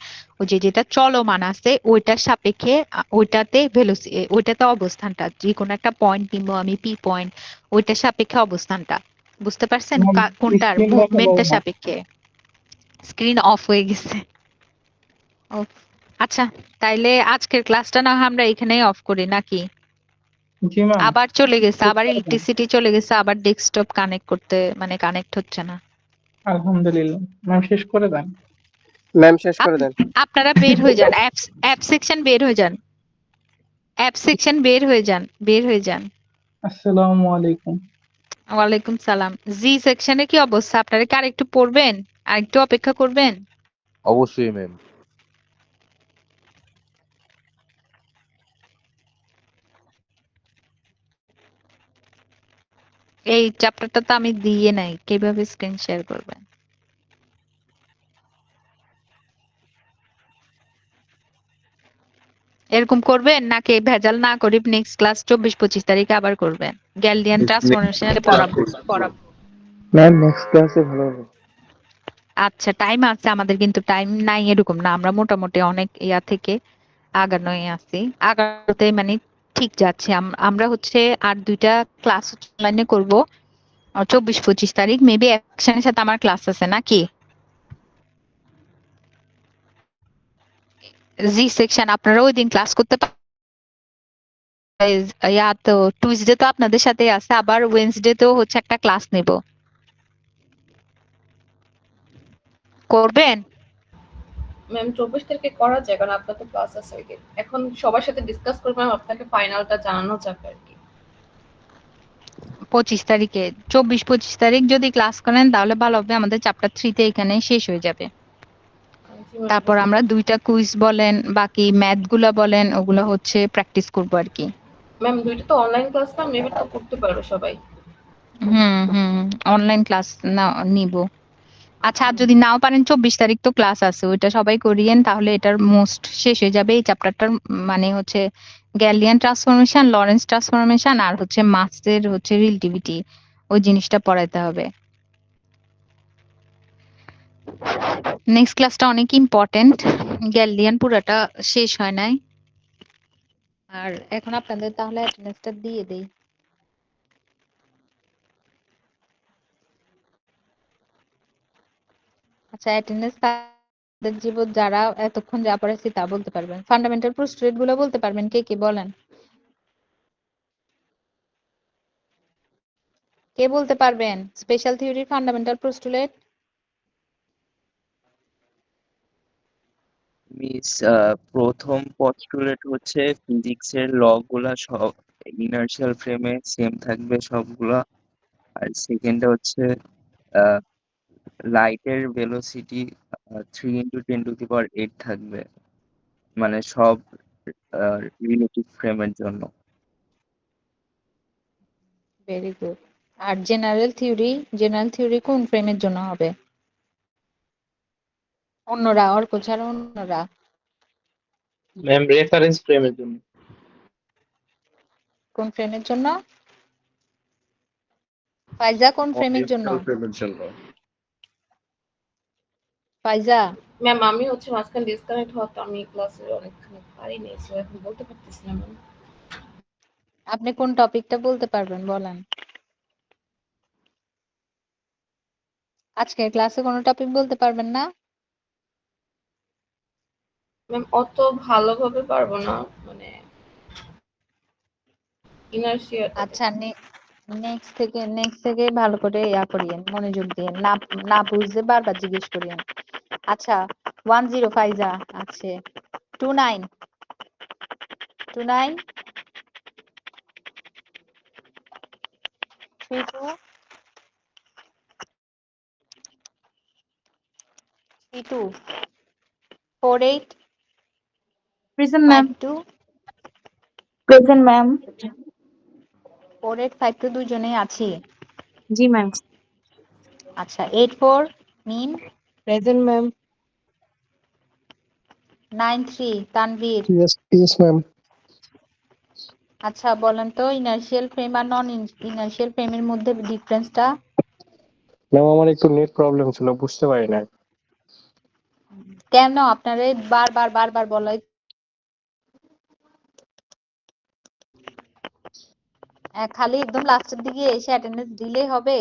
ওই যে যেটা চলমান আছে ওইটার সাপেক্ষে ওইটাতে অবস্থানটা, যে কোনো একটা পয়েন্ট নিব আমি, পি পয়েন্ট, ওইটার সাপেক্ষে অবস্থানটা। বুঝতে পারছেন? কোনটার? স্ক্রিন দেখা যায় মুভমেন্টের না। সাপেক্ষে। স্ক্রিন অফ হয়ে গেছে। ও, আচ্ছা, তাইলে আজকের ক্লাসটা না হয় আমরা এখানেই অফ করি নাকি? জি ম্যাম। আবার চলে গেছে, আবার ইলেকট্রিসিটি চলে গেছে, আবার ডেস্কটপ কানেক্ট করতে মানে কানেক্ট হচ্ছে না। আলহামদুলিল্লাহ ম্যাম, শেষ করে দেন। ম্যাম শেষ করে দেন। আপনারা বের হয়ে যান, অ্যাপ সেকশন বের হয়ে যান, অ্যাপ সেকশন বের হয়ে যান, বের হয়ে যান। আসসালামু আলাইকুম। ওয়ালাইকুম সালাম। জি সেকশনে কি অবস্থা? আপনারা কি আরেকটু পড়বেন? আরেকটু অপেক্ষা করবেন? অবশ্যই ম্যাম। এই চ্যাপ্টারটা তো আমি দিয়ে নাই, কিভাবে স্ক্রিন শেয়ার করবেন? এরকম করবেন নাকি ভেজাল না করি নেক্সট ক্লাস 24-25 তারিখে আবার করবেন? গ্যালিলিয়ান ট্রান্সফরমেশনে পড়াবো। ম্যাম নেক্সট ক্লাসে ভালো হবে। আচ্ছা, টাইম আছে আমাদের, কিন্তু টাইম নাই এরকম না, আমরা মোটামুটি অনেক ইয়া থেকে আগানোই আছি, আগাতে মানে ঠিক যাচ্ছে। আমরা হচ্ছে আর দুইটা ক্লাস অনলাইনে করব 24-25 তারিখ। মেবি অ্যাকশনের সাথে আমার ক্লাস আছে নাকি? জি সেকশন আপনারা ওই দিন ক্লাস করতে ইয়া তো টুইসডে তো আপনাদের সাথে আছে, আবার ওয়েডনেসডে তেও হচ্ছে একটা ক্লাস নেব, করবেন? ম্যাম 24 তারিখে করা যায়, কারণ আপনার তো ক্লাস আছে ওই দিন। এখন সবার সাথে ডিসকাস করবো, আপনাকে ফাইনালটা জানানো যাবে আর কি। 25 তারিখে 24-25 তারিখ যদি ক্লাস করেন তাহলে ভালো হবে, আমাদের চ্যাপ্টার 3 তে এখানে শেষ হয়ে যাবে। তারপর আমরা দুইটা কুইজ বলেন, বাকি ম্যাথ গুলা বলেন, ওগুলো হচ্ছে প্র্যাকটিস করবো আর কি। ম্যাম দুইটা তো অনলাইন ক্লাস, না মেবি তো করতে পারবে সবাই। অনলাইন ক্লাস না নিব। আচ্ছা, আর যদি নাও পারেন 24 তারিখ তো ক্লাস আছে, ওইটা সবাই করিয়েন, তাহলে এটার মোস্ট শেষ হয়ে যাবে এই চ্যাপ্টারটার। মানে হচ্ছে গ্যালিলিয়ান ট্রান্সফরমেশন, লরেন্স ট্রান্সফরমেশন, আর হচ্ছে মাসের হচ্ছে রিলেটিভিটি, ওই জিনিসটা পড়াইতে হবে। নেক্সট ক্লাসটা অনেক ইম্পর্টেন্ট, গ্যালিলিয়ান পুরাটা শেষ হয় নাই। আর এখন আপনাদের তাহলে অ্যাটেন্ডেন্সটা দিয়ে দেই। আচ্ছা, অ্যাটেন্ডেন্স তাদের জীবন যারা এতক্ষণ যা পড়াইছি তা বলতে পারবেন। ফান্ডামেন্টাল পোস্টুলেট গুলো বলতে পারবেন কে কে? বলেন, কে বলতে পারবেন স্পেশাল থিওরির ফান্ডামেন্টাল পোস্টুলেট? মিস প্রথম পস্টুলেট হচ্ছে ফিজিক্সের ল গুলা সব ইনার্শিয়াল ফ্রেমে সেম থাকবে সবগুলা। আর সেকেন্ডে হচ্ছে লাইটের ভেলোসিটি 3 × 10⁸ থাকবে, মানে সব রিলেটিভ ফ্রেমের জন্য। Very good. আর জেনারেল থিওরি কোন ফ্রেমের জন্য হবে? অন্যরা, অর্ক ছাড়া অন্যরা। ম্যাম রেফারেন্স ফ্রেমের জন্য। কোন ফ্রেমের জন্য? ফাইজা কোন ফ্রেমের জন্য? ফ্রেমের জন্য। ফাইজা ম্যাম আমি হচ্ছে মাঝখানে ডিসকানেক্ট হওয়াতে আমি ক্লাসে অনেকখানি পারিনি, সো এখন বলতে পারতেছি না ম্যাম। আপনি কোন টপিকটা বলতে পারবেন, বলেন। আজকের ক্লাসে কোনো টপিক বলতে পারবেন না? ম্যাম অত ভালোভাবে পারবো না, মানে ইনার্শিয়া। আচ্ছা, নেক্সট থেকে ভালো করে ইয়া করিয়েন, মনোযোগ দিয়ে, না না বুঝতে বারবার জিজ্ঞেস করিয়েন। আচ্ছা 10 ফাইজা আছে, 29 32 32 32 48 প্রেজেন্ট ম্যাম। 52 present ma'am. 48 52 দুজনেই আছি। জি ম্যাম। আচ্ছা 84 Mim. Present ma'am. 93 Tanvir. Yes ma'am. আচ্ছা বলেন তো, ইনার্শিয়াল ফ্রেম আর নন ইনার্শিয়াল ফ্রেমের মধ্যে ডিফারেন্সটা। ম্যাম আমার একটু নেট প্রবলেম ছিল, বুঝতে পারি না। কেন আপনারে বারবার বলাই? খালি একদম লাস্টের দিকে এসে অ্যাটেন্ডেন্স দিলেই হবে?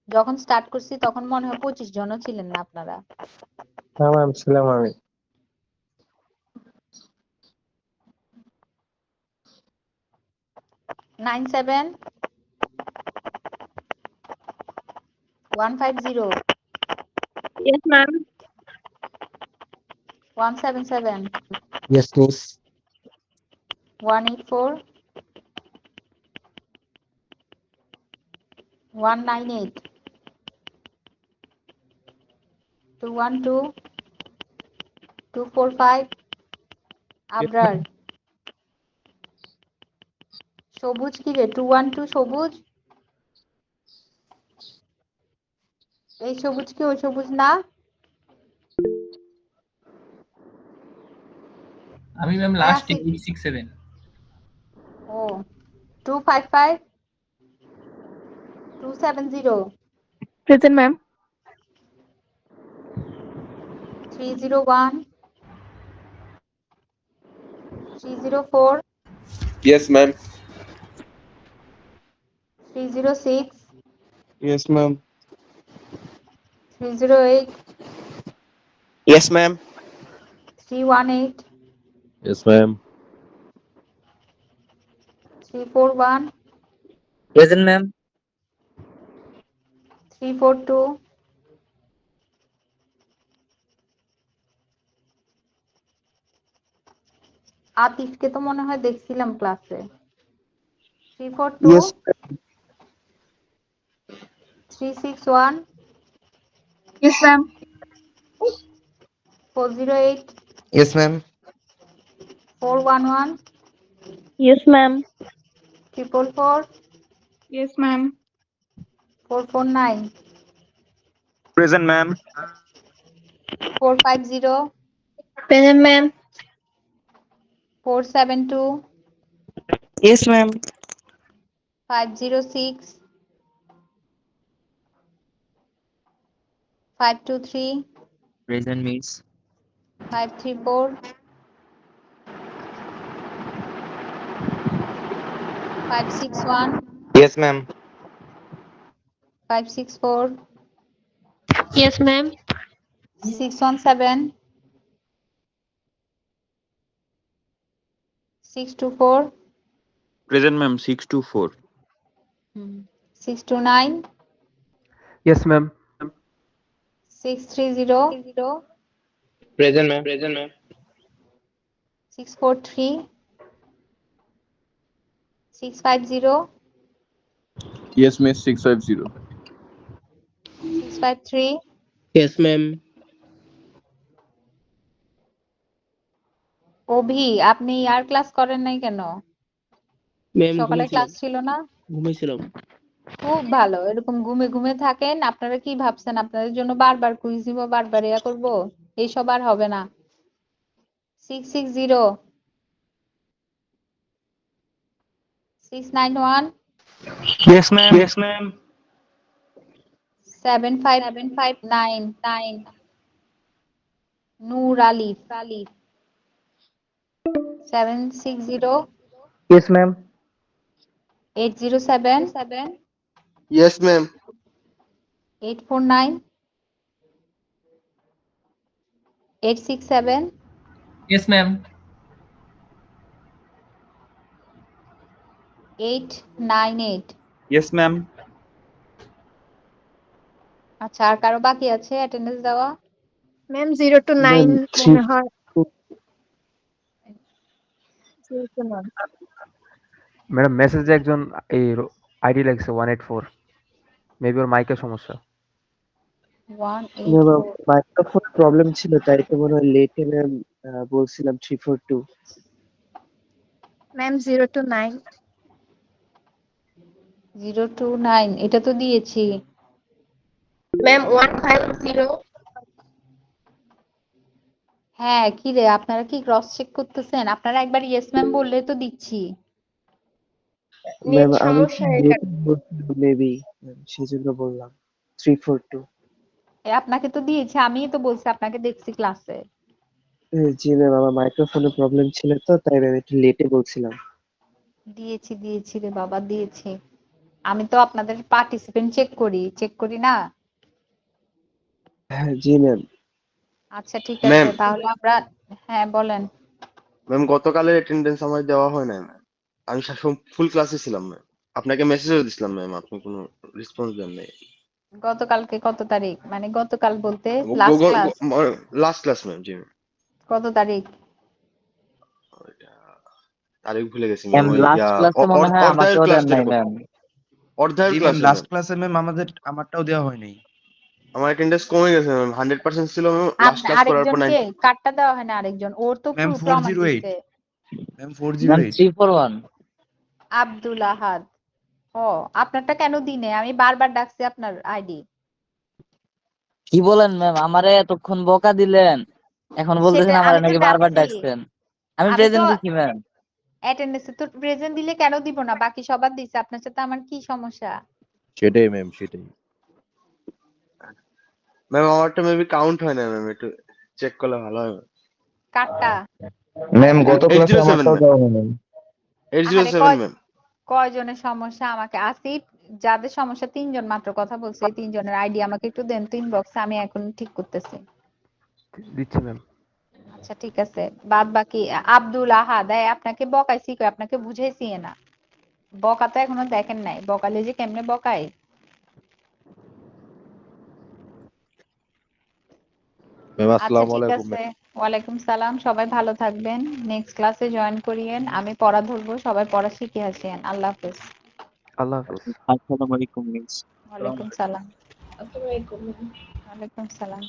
যখন স্টার্ট করছি তখন মনে হয় 25 জনও ছিলেন না আপনারা। হ্যাঁ ম্যাম ছিলাম আমি। 97 150 yes ma'am. 177 yes miss. 184 198 212 245 Abrar. সবুজ কি রে? 212 সবুজ? এই সবুজ কি ওই সবুজ না? আমি ম্যাম লাস্টে 867। ও 255 270 present ma'am. 301 304 Yes, ma'am. 306 Yes, ma'am. 308 Yes, ma'am. 318 Yes, ma'am. 341 present ma'am. 342 আতিফকে তো মনে হয় দেখছিলাম ক্লাসে। 342 yes 361 yes ma'am. 408 Yes, ma'am. 411 yes ma'am. 444 yes ma'am. 449 Present, ma'am. 450 present ma'am. 472 yes ma'am. 506 523 present miss. 534 561 Yes, ma'am. 564 yes ma'am. 617 624 Present ma'am, 624. 629 yes ma'am. 630 present ma'am. 643 650 Yes, miss, 650. 653 yes ma'am. Abhi, আপনি আর class করেন নাই কেন? Ma'am সকালে class ছিল না? ঘুমাইছিলাম। খুব ভালো, এরকম ঘুমে ঘুমে থাকেন। আপনারা কি ভাবছেন আপনাদের জন্য বারবার কুইজ দিব, বারবার ইয়া করবো? এইসব আর হবে না। 660 691 Yes, ma'am. Yes, ma'am. 7599 নূর Ali 760 Yes, ma'am. 807 Yes, ma'am. 849 867 Yes, ma'am. 898। Yes, ma'am. আচ্ছা, আর কারো বাকি আছে অ্যাটেন্ডেন্স দেওয়া? ম্যাম 0 to 9 ম্যাম মনে হয় 0 to 9 ম্যাডাম মেসেজে একজন এই আইডি লাগছে 184, মেবি ওর মাইকের সমস্যা। 184 মাইক্রোফোন প্রবলেম ছিল তাই তো মনে হয় লেটে ম্যাম বলছিলাম 342। ম্যাম 0 to 9 029 এটা তো দিয়েছি। ম্যাম 150 হ্যাঁ, কি রে, আপনারা কি ক্রস চেক করতেছেন? আপনারা একবার ইয়েস ম্যাম বললে তো দিচ্ছি। নেট সমস্যা এটা মেবি সেজন্য বললাম 342। আপনাকে তো দিয়েছি, আমিই তো বলছি, আপনাকে দেখছি ক্লাসে। জি ম্যাম আমার মাইক্রোফোনে প্রবলেম ছিল তো তাই ম্যাম একটু লেটে বলছিলাম। দিয়েছি রে বাবা, দিয়েছি। আমি তো আপনাদের পার্টিসিপেন্ট চেক করি না? হ্যাঁ জি ম্যাম। আচ্ছা ঠিক আছে, ম্যাম তাহলে আমরা, হ্যাঁ বলেন। ম্যাম গতকালের অ্যাটেন্ডেন্স আমার দেওয়া হয় নাই ম্যাম। আমি ফুল ক্লাসে ছিলাম ম্যাম। আপনাকে মেসেজও দিছিলাম ম্যাম, আপনি কোনো রেসপন্স দেন নাই। গতকালকে কত তারিখ? মানে গতকাল বলতে last class last class ma'am. জি ম্যাম। কত তারিখ? তারিখ ভুলে গেছি ম্যাম ম্যাম। ওই লাস্ট ক্লাসে মনে হয় অর্ধায়ের আমাকেও ক্লাস দেন নাই যেটা ম্যাম। অর্ধায়ের জি ম্যাম, ক্লাসে লাস্ট ম্যাম। ক্লাসে ম্যাম আমারটাও দেওয়া হয় নাই। আমার অ্যাটেন্ডেন্স কমে গেছে ম্যাম, 100% ছিল ম্যাম। লাস্ট ক্লাস করার পর আরেকজনকে কার্ডটা দেওয়া হয় না? আরেকজন, ওর তো ম্যাম প্রমাণ 408 দিচ্ছে। Ma'am ma'am 408 341। আব্দুল আহাদ। ও, আপনারটা কেন দিনে? আমি বারবার ডাকছি আপনার আইডি। কি বলেন ম্যাম, আমারে এতক্ষণ বকা দিলেন, এখন বলতেছেন সেটা আমারে আমি তো নাকি বারবার ডাকছি, ডাকছেন। আমি আমি তো প্রেজেন্ট দিছি ম্যাম। অ্যাটেন্ডেন্সে তো প্রেজেন্ট দিলে কেন দিব না? বাকি সবার দিছে, আপনার সাথে আমার কি সমস্যা? সেটাই ম্যাম, সেটাই। ম্যাম আমারটা মেবি কাউন্ট হয় না ম্যাম, একটু চেক করলে ভালো হয় ম্যাম। কার্ডটা ম্যাম গত ক্লাসে আমারটাও দেওয়া হয় নাই। আরে 807 ম্যাম। কয়জনের সমস্যা? আমাকে আসিফ, যাদের সমস্যা 3 জন মাত্র কথা বলছে, এই 3 জনের আইডি আমাকে একটু দেন তো ইনবক্সে, আমি এখন ঠিক করতেছি। দিচ্ছি ম্যাম। আচ্ছা ঠিক আছে, বাদ বাকি আব্দুল আহাদ। আপনাকে বকাইছি কই? আপনাকে বুঝাইছি না? বকা তো এখনো দেখেন নাই, বকালে যে কেমনে বকাই। ম্যাম আচ্ছা আসসালামু ঠিক আলাইকুম। আছে, ওয়ালাইকুম সালাম। সবাই ভালো থাকবেন, নেক্সট ক্লাসে জয়েন করিয়েন। আমি পড়া ধরবো, সবাই পড়া শিখে আসেন। আল্লাহ হাফেজ। আল্লাহ হাফেজ। আসসালামু আলাইকুম মিস। ওয়ালাইকুম সালাম। আসসালামু আলাইকুম। ওয়ালাইকুম সালাম।